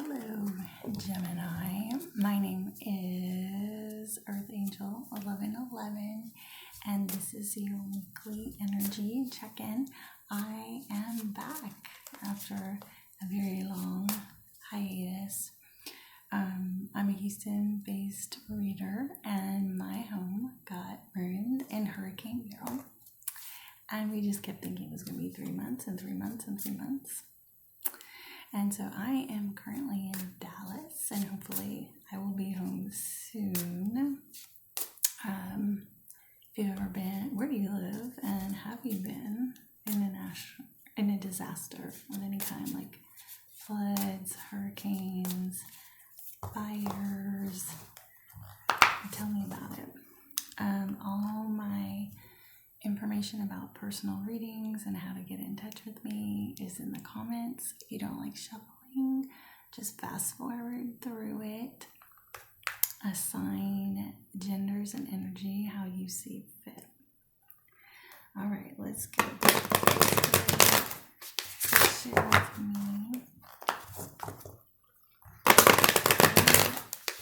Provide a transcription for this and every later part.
Hello, Gemini. My name is Earth Angel 1111, and this is your weekly energy check-in. I am back after a very long hiatus. I'm a Houston-based reader, and my home got ruined in Hurricane Beryl. And we just kept thinking it was going to be 3 months and 3 months and 3 months. And so I am currently in Dallas, and hopefully I will be home soon. If you've ever been, where do you live? And have you been in a disaster of any kind, like floods, hurricanes, fires? Tell me about it. All my information about personal readings and how to get in touch with me is in the comments. If you don't like shuffling, just fast forward through it. Assign genders and energy how you see fit. All right, let's go. Share with me.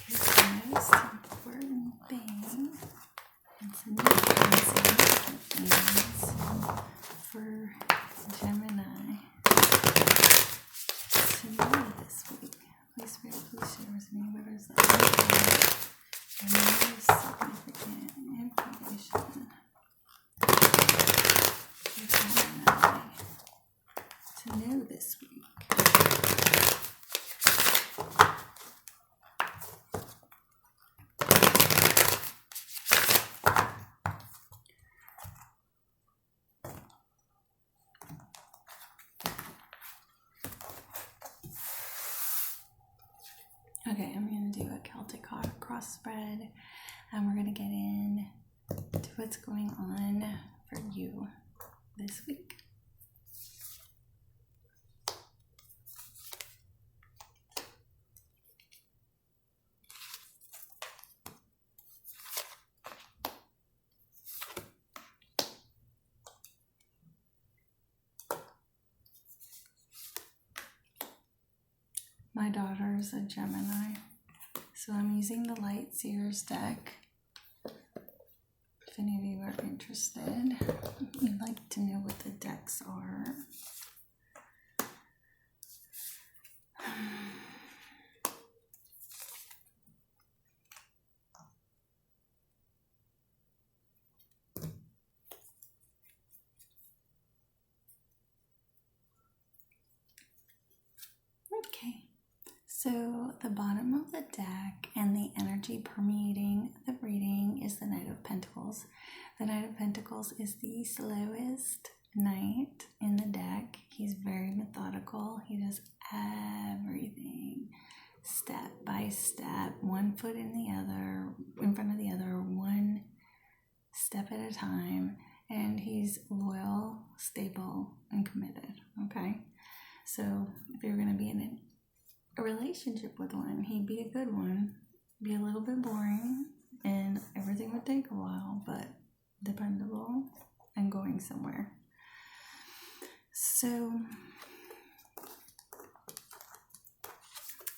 Here's the most important thing. It's a new things for Gemini to know this week. Please share with me what is the most significant information for Gemini to know this week. Okay, I'm going to do a Celtic cross spread, and we're going to get in to what's going on for you this week. My daughter's a Gemini, so I'm using the Light Seers deck. If any of you are interested, you'd like to know what the decks are. Okay. So the bottom of the deck and the energy permeating the reading is the Knight of Pentacles. The Knight of Pentacles is the slowest knight in the deck. He's very methodical. He does everything step by step, one foot in front of the other, one step at a time. And he's loyal, stable, and committed. Okay? So if you're going to be in a relationship with one, he'd be a good one. Be a little bit boring and everything would take a while, but dependable and going somewhere. So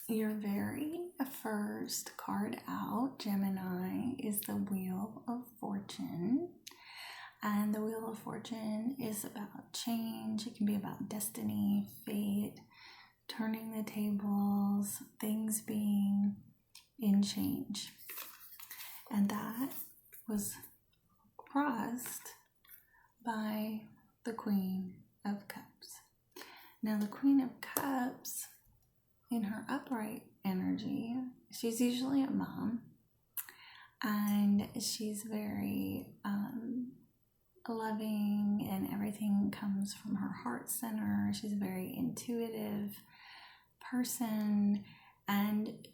your very first card out, Gemini, is the Wheel of Fortune. And the Wheel of Fortune is about change. It can be about destiny, fate, turning the tables, things being in change. And that was crossed by the Queen of Cups. Now, the Queen of Cups, in her upright energy, she's usually a mom, and she's very loving, and everything comes from her heart center. She's a very intuitive person, and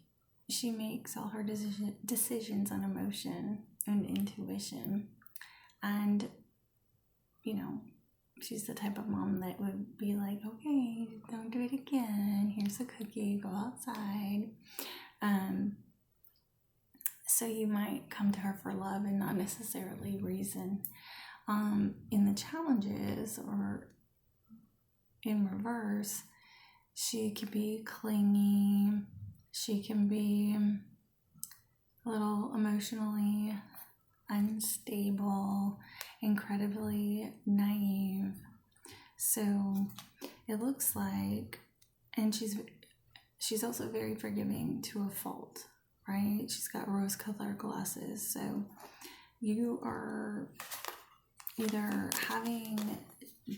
she makes all her decisions on emotion and intuition. And she's the type of mom that would be like, okay, don't do it again, here's a cookie, go outside. So you might come to her for love and not necessarily reason. In the challenges, or in reverse, She can be clingy. She can be a little emotionally unstable, incredibly naive. So it looks like, and she's also very forgiving to a fault, right? She's got rose-colored glasses. So you are either having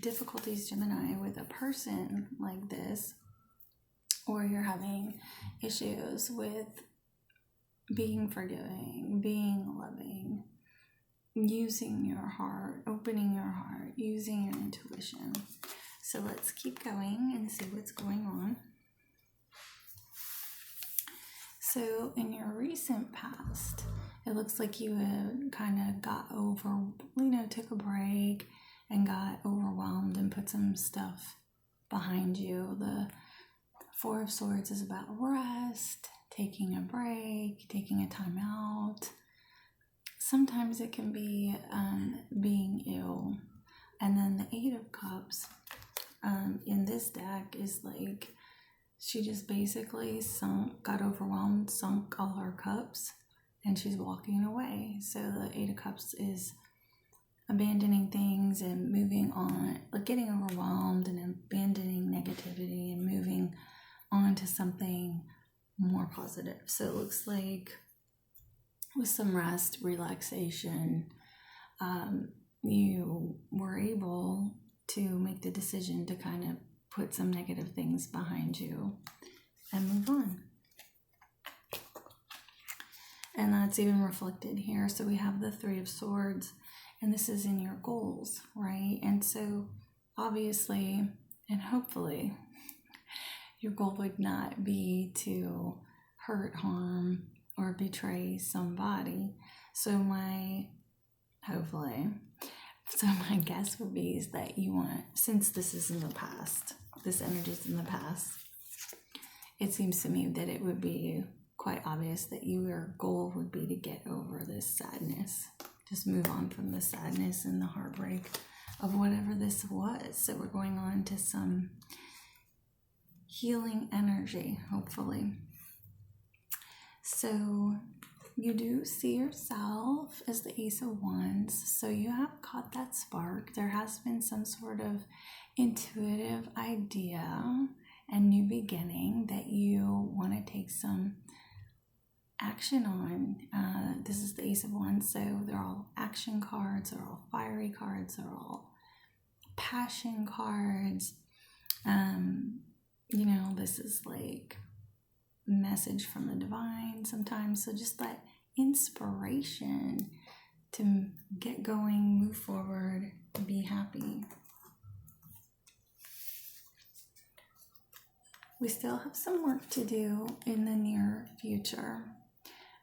difficulties, Gemini, with a person like this, or you're having issues with being forgiving, being loving, using your heart, opening your heart, using your intuition. So let's keep going and see what's going on. So in your recent past, it looks like you had kind of got over, took a break and got overwhelmed and put some stuff behind you. The Four of Swords is about rest, taking a break, taking a time out. Sometimes it can be being ill. And then the Eight of Cups in this deck is like she just basically got overwhelmed, sunk all her cups, and she's walking away. So the Eight of Cups is abandoning things and moving on, like getting overwhelmed and abandoning negativity and moving on to something more positive. So it looks like with some rest, relaxation, you were able to make the decision to kind of put some negative things behind you and move on. And that's even reflected here. So we have the Three of Swords, and this is in your goals, right? And so obviously and hopefully your goal would not be to hurt, harm, or betray somebody. So my guess would be is that you want, since this is in the past, this energy is in the past, it seems to me that it would be quite obvious that your goal would be to get over this sadness. Just move on from the sadness and the heartbreak of whatever this was. So we're going on to some healing energy, hopefully. So you do see yourself as the Ace of Wands. So you have caught that spark. There has been some sort of intuitive idea and new beginning that you want to take some action on. This is the Ace of Wands, so they're all action cards, they're all fiery cards, they're all passion cards. This is like message from the divine sometimes. So just that inspiration to get going, move forward, be happy. We still have some work to do in the near future.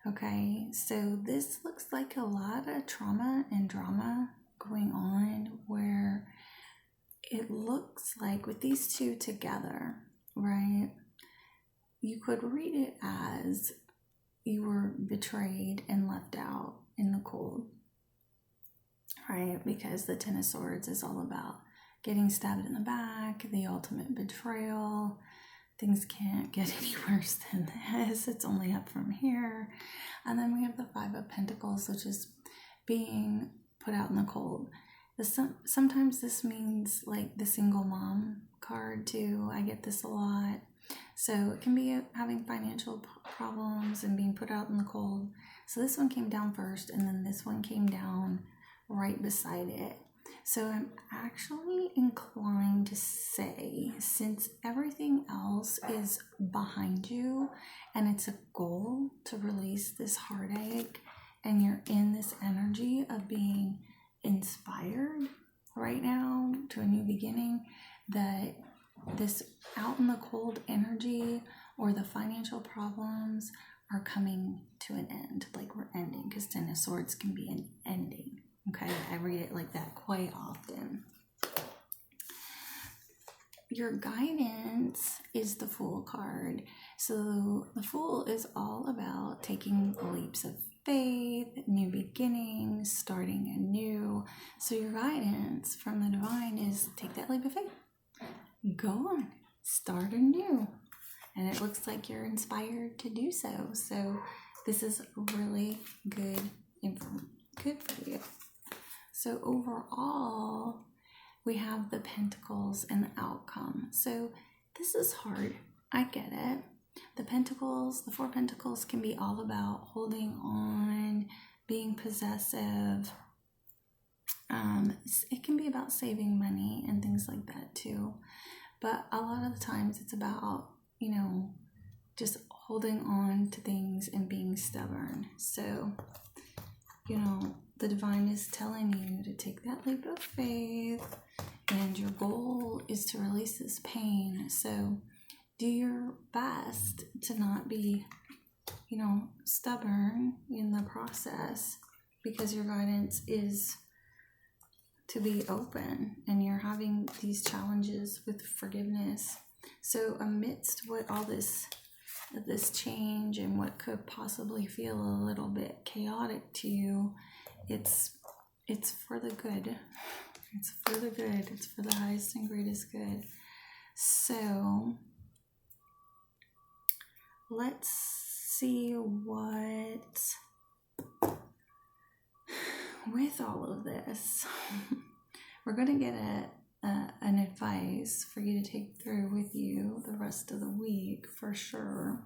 Okay, so this looks like a lot of trauma and drama going on, where it looks like with these two together, right, you could read it as you were betrayed and left out in the cold, right? Because the Ten of Swords is all about getting stabbed in the back, the ultimate betrayal. Things can't get any worse than this. It's only up from here. And then we have the Five of Pentacles, which is being put out in the cold. Sometimes this means like the single mom card too. I get this a lot. So it can be having financial problems and being put out in the cold. So this one came down first, and then this one came down right beside it. So I'm actually inclined to say, since everything else is behind you and it's a goal to release this heartache, and you're in this energy of being inspired right now to a new beginning, that this out in the cold energy or the financial problems are coming to an end. Like we're ending, because Ten of Swords can be an ending. Okay, I read it like that quite often. Your guidance is the Fool card. So the Fool is all about taking leaps of faith, new beginnings, starting anew. So your guidance from the divine is take that leap of faith. Go on. start anew. And it looks like you're inspired to do so. So this is really good for you. So overall, we have the Pentacles and the outcome. So this is hard. I get it. The Pentacles, the Four Pentacles can be all about holding on, being possessive. It can be about saving money and things like that too. But a lot of the times it's about, just holding on to things and being stubborn. So, the divine is telling you to take that leap of faith, and your goal is to release this pain. So do your best to not be, stubborn in the process, because your guidance is to be open, and you're having these challenges with forgiveness. So amidst what all this change and what could possibly feel a little bit chaotic to you, it's for the good. It's for the good. It's for the highest and greatest good. So let's see what, with all of this, we're going to get an advice for you to take through with you the rest of the week for sure.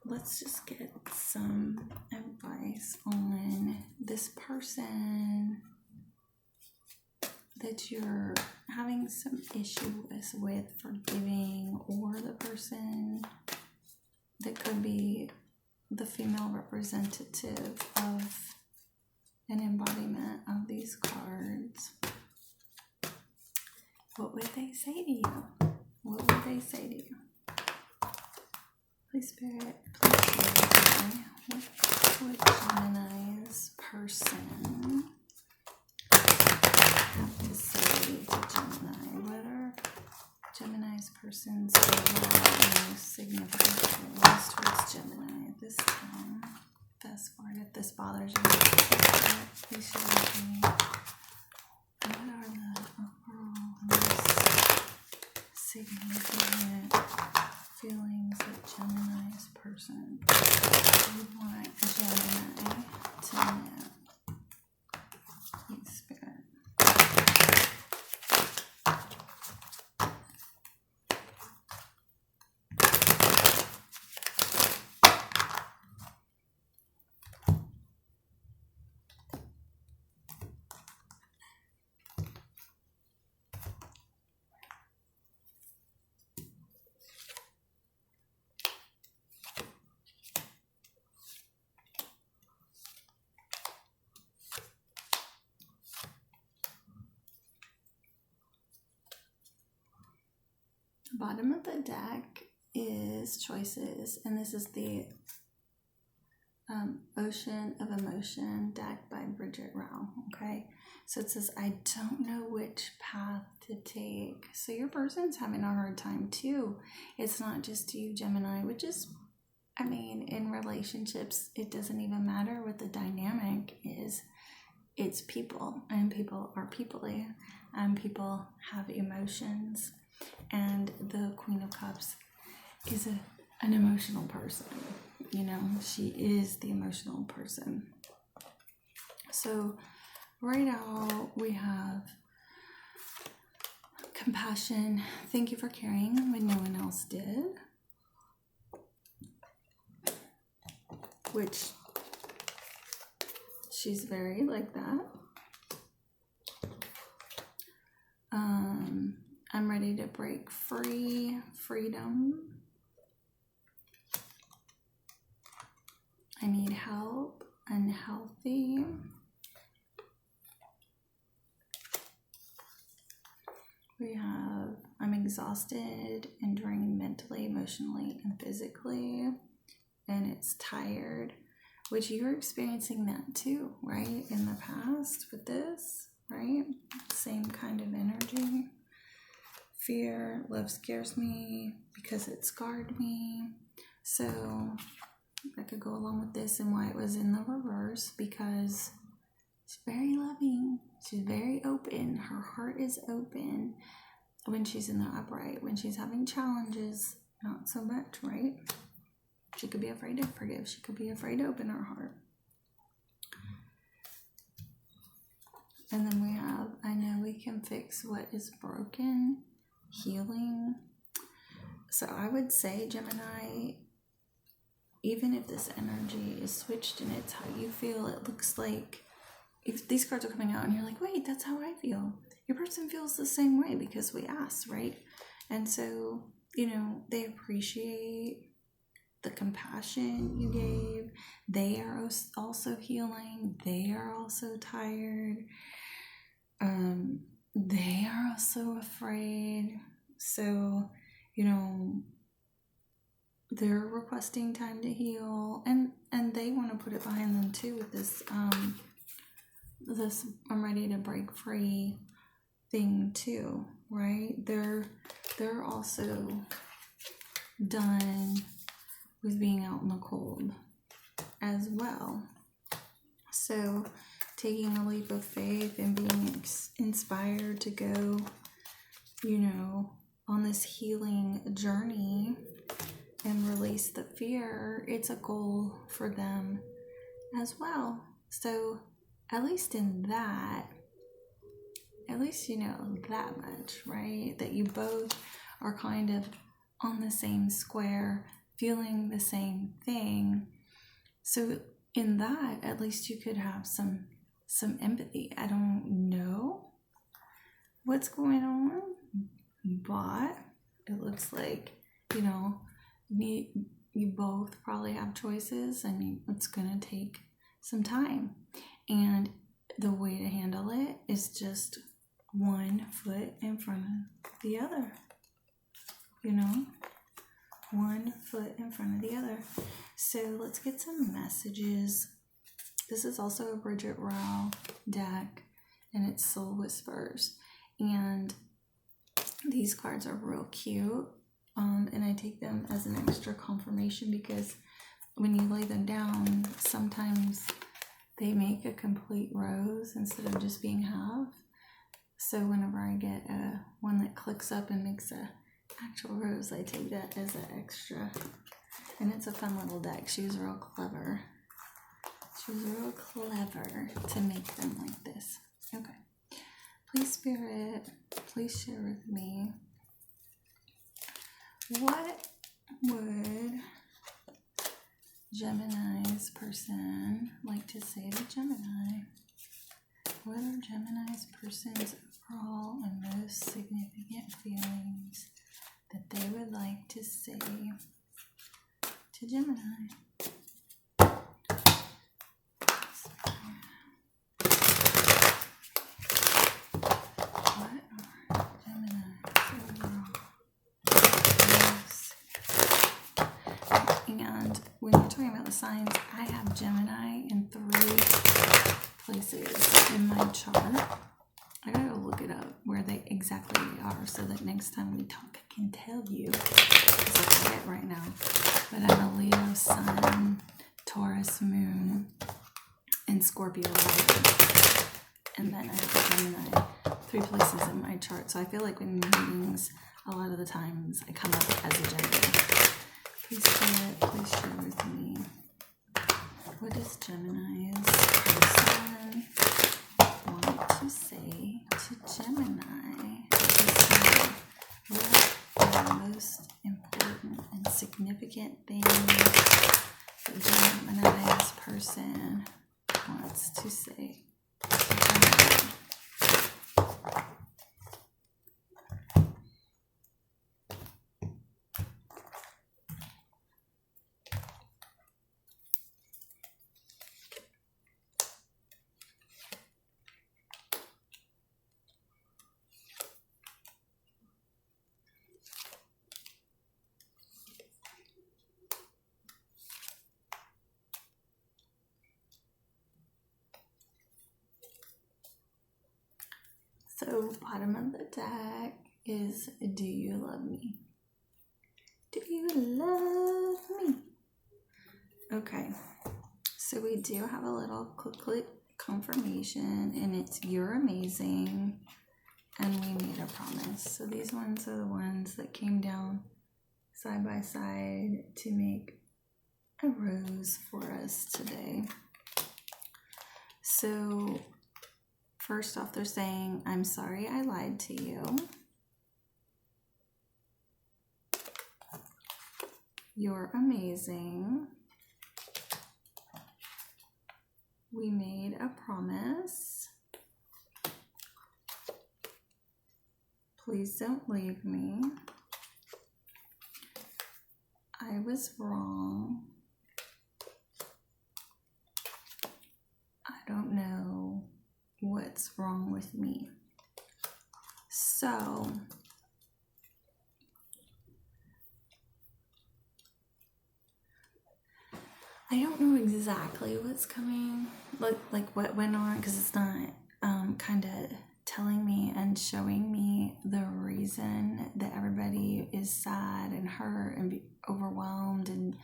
Let's just get some advice on this person that you're having some issues with forgiving, or the person that could be the female representative of an embodiment of these cards. What would they say to you? What would they say to you? Please, Spirit, please share with me. What would Gemini's person have to say to Gemini? What are Gemini's person's overall most significant feelings towards Gemini at this time? Fast forward if this bothers you. Please share with me. What are the overall most significant feelings that Gemini's person would want Gemini to know? Please, Spirit. Bottom of the deck is choices, and this is the Ocean of Emotion deck by Bridget Rao. Okay, so it says, I don't know which path to take. So your person's having a hard time too. It's not just you, Gemini, which is, in relationships, it doesn't even matter what the dynamic is. It's people, and people are people-y, and people have emotions. And the Queen of Cups is an emotional person. She is the emotional person. So right now we have compassion. Thank you for caring when no one else did. Which she's very like that. I'm ready to break free. Freedom. I need help. Unhealthy. We have, I'm exhausted and drained mentally, emotionally, and physically. And it's tired, which you're experiencing that too, right? In the past with this, right? Same kind of energy. Fear, love scares me because it scarred me. So I could go along with this and why it was in the reverse, because she's very loving. She's very open. Her heart is open. when she's in the upright. When she's having challenges, not so much, right? She could be afraid to forgive. She could be afraid to open her heart. And then we have, I know we can fix what is broken, healing. So I would say, Gemini, even if this energy is switched and it's how you feel, it looks like, if these cards are coming out and you're like, wait, that's how I feel. Your person feels the same way because we asked, right? And so, they appreciate the compassion you gave. They are also healing. They are also tired. They are also afraid. So, they're requesting time to heal, and they want to put it behind them too with this this I'm ready to break free thing too, right? They're also done with being out in the cold as well. So taking a leap of faith and being inspired to go, on this healing journey and release the fear, it's a goal for them as well. So at least in that, at least you know that much, right? That you both are kind of on the same square, feeling the same thing. So in that, at least you could have some empathy. I don't know what's going on, but it looks like, you both probably have choices, and it's going to take some time. And the way to handle it is just one foot in front of the other, one foot in front of the other. So let's get some messages. This is also a Bridget Rao deck, and it's Soul Whispers. And these cards are real cute. And I take them as an extra confirmation because when you lay them down, sometimes they make a complete rose instead of just being half. So whenever I get one that clicks up and makes a actual rose, I take that as an extra. And it's a fun little deck. She was real clever. She was real clever to make them like this. Okay. Please, Spirit, please share with me. What would Gemini's person like to say to Gemini? What are Gemini's person's overall and most significant feelings that they would like to say to Gemini? And when you're talking about the signs, I have Gemini in 3 places in my chart. I gotta go look it up where they exactly are so that next time we talk, I can tell you. Because I forget right now. But I have a Leo Sun, Taurus Moon, and Scorpio Rising. And then I have Gemini 3 places in my chart. So I feel like in meetings, a lot of the times I come up as a Gemini. Please Spirit, please share with me. What does Gemini's person want to say to Gemini? What are the most important and significant things that Gemini's person wants to say to Gemini? So bottom of the deck is, do you love me? Do you love me? Okay, so we do have a little quick confirmation, and it's you're amazing. and we made a promise. So these ones are the ones that came down side by side to make a rose for us today. So first off, they're saying, I'm sorry I lied to you. You're amazing. We made a promise. Please don't leave me. I was wrong. I don't know what's wrong with me. So, I don't know exactly what's coming, like what went on, because it's not kind of telling me and showing me the reason that everybody is sad and hurt and overwhelmed and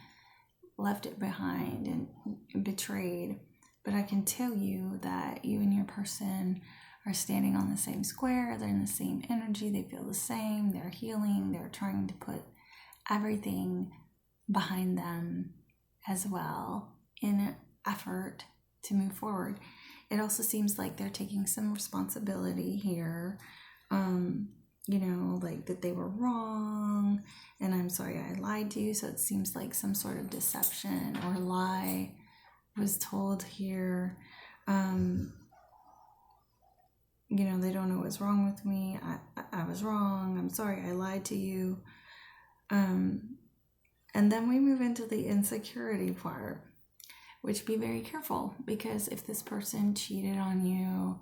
left it behind and betrayed. But I can tell you that you and your person are standing on the same square. They're in the same energy. They feel the same. They're healing. They're trying to put everything behind them as well in an effort to move forward. It also seems like they're taking some responsibility here, like that they were wrong, and I'm sorry I lied to you. So it seems like some sort of deception or lie was told here. They don't know what's wrong with me. I was wrong. I'm sorry I lied to you. And then we move into the insecurity part, which be very careful, because if this person cheated on you,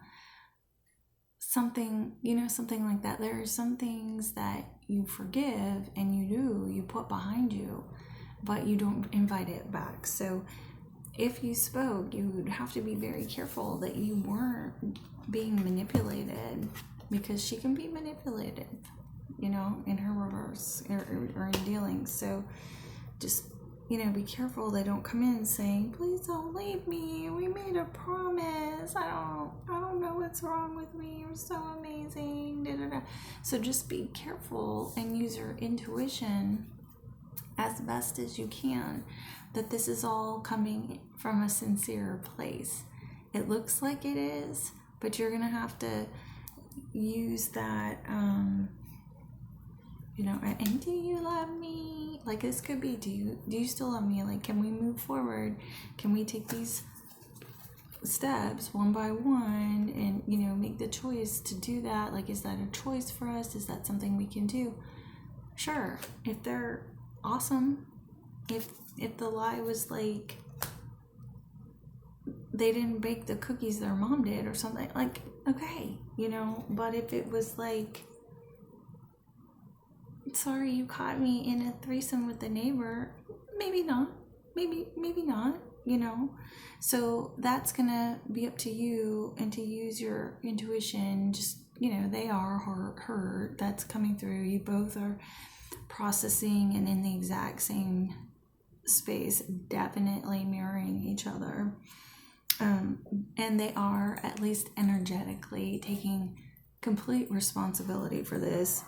something like that, there are some things that you forgive and you put behind you, but you don't invite it back. So if you spoke, you would have to be very careful that you weren't being manipulated, because she can be manipulated, in her reverse or in dealings. So just, be careful they don't come in saying, please don't leave me. We made a promise. I don't know what's wrong with me. You're so amazing. Da, da, da. So just be careful and use your intuition as best as you can, that this is all coming from a sincere place. It looks like it is, but you're going to have to use that, and do you love me? Like, this could be, do you still love me? Like, can we move forward? Can we take these steps one by one and, make the choice to do that? Like, is that a choice for us? Is that something we can do? Sure. If they're awesome, if the lie was like they didn't bake the cookies their mom did or something, like, okay, but if it was like, sorry, you caught me in a threesome with the neighbor, maybe not, maybe not, so that's gonna be up to you, and to use your intuition. Just, they are hurt, that's coming through. You both are processing and in the exact same space, definitely mirroring each other, and they are, at least energetically, taking complete responsibility for this.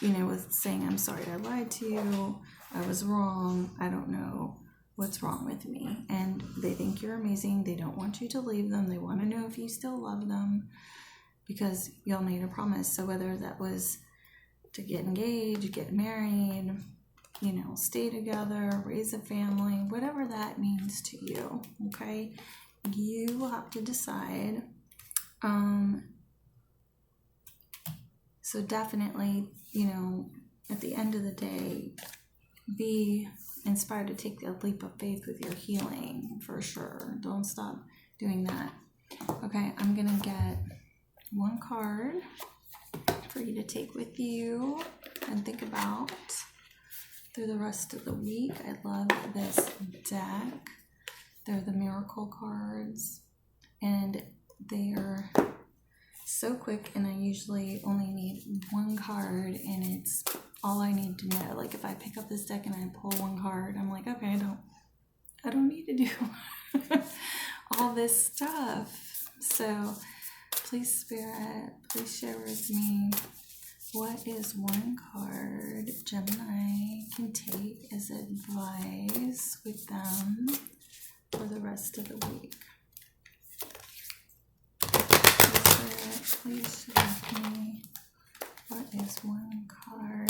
With saying, I'm sorry I lied to you, I was wrong, I don't know what's wrong with me. And they think you're amazing. They don't want you to leave them. They want to know if you still love them, because y'all made a promise. So whether that was to get engaged, get married, stay together, raise a family, whatever that means to you, okay? You will have to decide. So definitely, at the end of the day, be inspired to take a leap of faith with your healing, for sure. Don't stop doing that. Okay, I'm going to get one card for you to take with you and think about through the rest of the week. I love this deck. They're the miracle cards, and they are so quick, and I usually only need one card, and it's all I need to know. Like, if I pick up this deck and I pull one card, I'm like, okay, I don't need to do all this stuff. So Please, Spirit, please share with me what is one card Gemini can take as advice with them for the rest of the week. Please share with me what is one card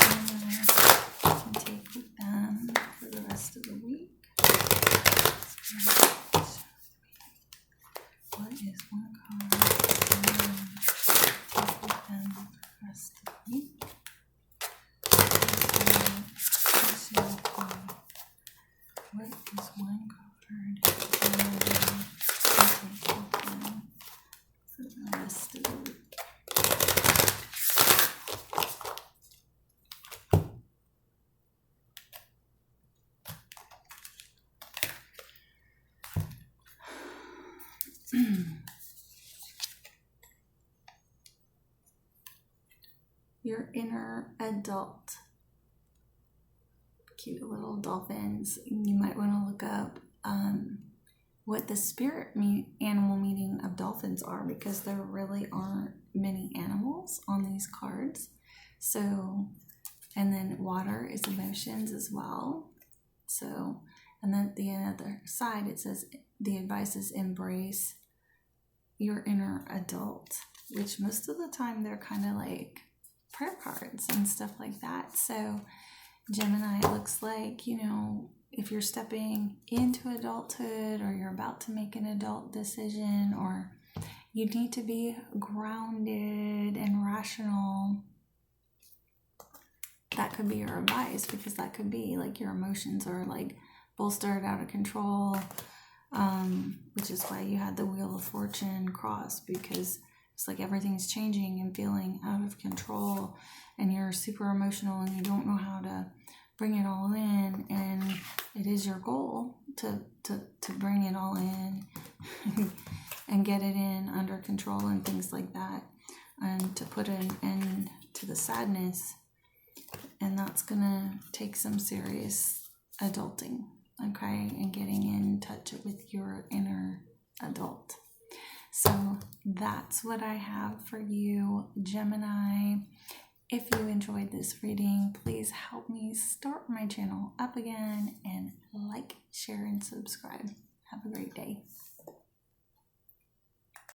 Gemini can take with them for the rest of the week. What is one card Gemini take with them for the rest of the week? Please share with me what is one card Gemini can take with them for the rest of the week. Your inner adult. Cute little dolphins. You might want to look up what the spirit animal meaning of dolphins are, because there really aren't many animals on these cards. So, and then water is emotions as well. So, and then at the other side it says the advice is embrace your inner adult, which most of the time they're kind of like prayer cards and stuff like that. So Gemini, it looks like, you know, if you're stepping into adulthood or you're about to make an adult decision, or you need to be grounded and rational, that could be your advice, because that could be like your emotions are like bolstered out of control, which is why you had the Wheel of Fortune cross, because it's like everything's changing and feeling out of control, and you're super emotional and you don't know how to bring it all in, and it is your goal to bring it all in and get it in under control and things like that, and to put an end to the sadness. And that's gonna take some serious adulting, okay, and getting in touch with your inner adult. So that's what I have for you, Gemini. If you enjoyed this reading, please help me start my channel up again, and like, share, and subscribe. Have a great day.